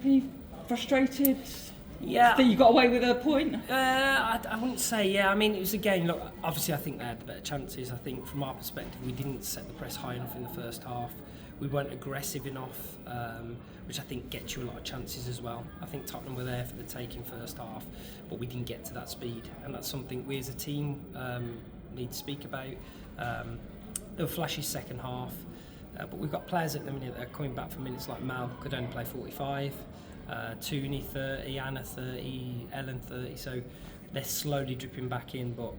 unhappy, frustrated? Yeah. That you got away with a point? I wouldn't say, yeah. I mean, it was a game, look, obviously I think they had the better chances. I think from our perspective, we didn't set the press high enough in the first half. We weren't aggressive enough, which I think gets you a lot of chances as well. I think Tottenham were there for the taking first half, but we didn't get to that speed. And that's something we as a team need to speak about. There were flashes second half, but we've got players at the minute that are coming back for minutes like Mal, could only play 45. Tooney 30, Anna 30, Ellen 30, so they're slowly dripping back in, but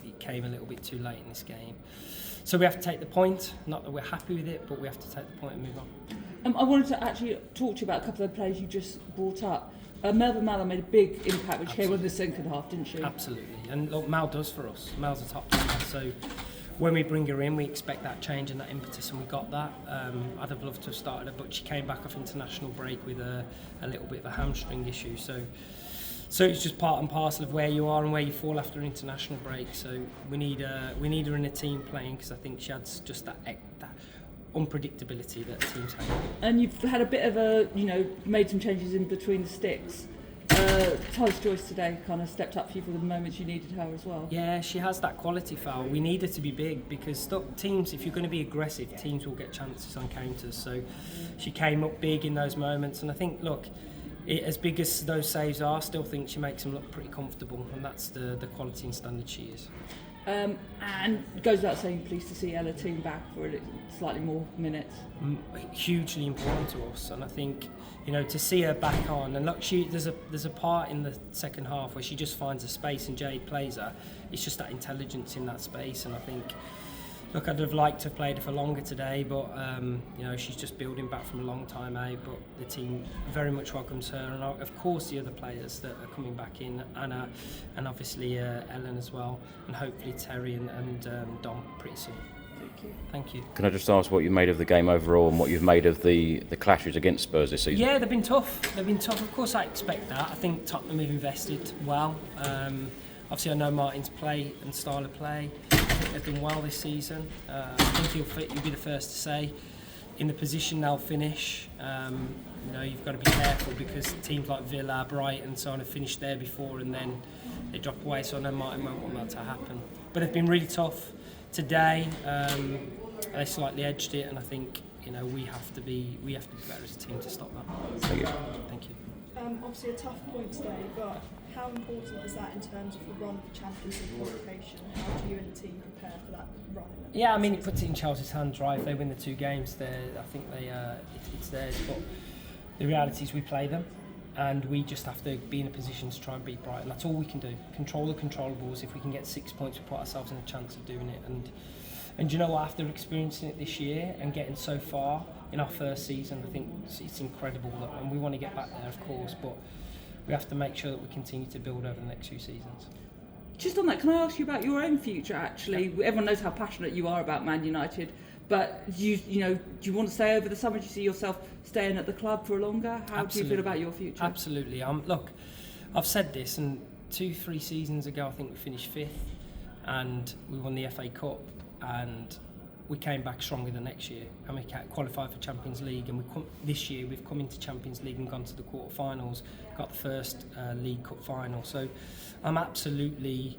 it came a little bit too late in this game. So we have to take the point, not that we're happy with it, but we have to take the point and move on. I wanted to actually talk to you about a couple of players you just brought up. Melba Mallow made a big impact when she came on the second half, didn't she? Absolutely, and look, Mal does for us. Mal's a top player, so when we bring her in, we expect that change and that impetus, and we got that. I'd have loved to have started her, but she came back off international break with a little bit of a hamstring issue. So it's just part and parcel of where you are and where you fall after an international break. So we need her in a team playing, because I think she adds just that unpredictability that teams have. And you've had a bit of made some changes in between the sticks. Tyler Joyce today kind of stepped up for you for the moments you needed her as well. Yeah, she has that quality foul. We need her to be big, because teams, if you're going to be aggressive, teams will get chances on counters. So she came up big in those moments, and I think, look, as big as those saves are, I still think she makes them look pretty comfortable, and that's the quality and standard she is. And it goes without saying, pleased to see Ella team back for slightly more minutes. Hugely important to us, and I think to see her back on, and look, there's a part in the second half where she just finds a space and Jade plays her. It's just that intelligence in that space, and I think, look, I'd have liked to have played her for longer today, but she's just building back from a long time out. But the team very much welcomes her, and of course the other players that are coming back in, Anna, and obviously Ellen as well, and hopefully Terry and Dom pretty soon. Thank you. Can I just ask what you made of the game overall, and what you've made of the clashes against Spurs this season? Yeah, they've been tough. Of course, I expect that. I think Tottenham have invested well. Obviously, I know Martin's play and style of play. I think they've done well this season. I think you'll be the first to say, in the position they'll finish, you've got to be careful, because teams like Villa, Brighton and so on have finished there before and then they drop away, so I know Martin won't want that to happen. But they've been really tough. Today, they slightly edged it, and I think we have to be better as a team to stop that. Thank you. Thank you. Obviously a tough point today, but how important is that in terms of the run for Champions League qualification? How do you and the team prepare for that run? Yeah, I mean, it puts it in Chelsea's hands, right? If they win the two games, I think it's theirs. But the reality is we play them, and we just have to be in a position to try and beat Brighton. That's all we can do. Control the controllables. If we can get 6 points, we put ourselves in a chance of doing it. And you know what? After experiencing it this year and getting so far in our first season, I think it's incredible. And we want to get back there, of course, but we have to make sure that we continue to build over the next few seasons. Just on that, can I ask you about your own future, actually? Yeah. Everyone knows how passionate you are about Man United, but do you want to stay over the summer? Do you see yourself staying at the club for longer? How do you feel about your future? Absolutely. Look, I've said this, and 2-3 seasons ago, I think we finished 5th, and we won the FA Cup, and we came back stronger the next year, and we qualified for Champions League, and this year we've come into Champions League and gone to the quarter-finals, got the first League Cup final. So I'm absolutely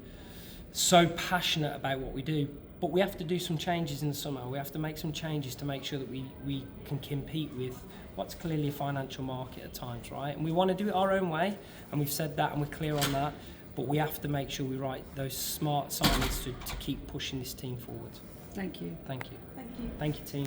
so passionate about what we do, but we have to do some changes in the summer. We have to make some changes to make sure that we can compete with what's clearly a financial market at times, right? And we want to do it our own way, and we've said that and we're clear on that, but we have to make sure we write those smart signings to keep pushing this team forward. Thank you. Thank you. Thank you. Thank you, team.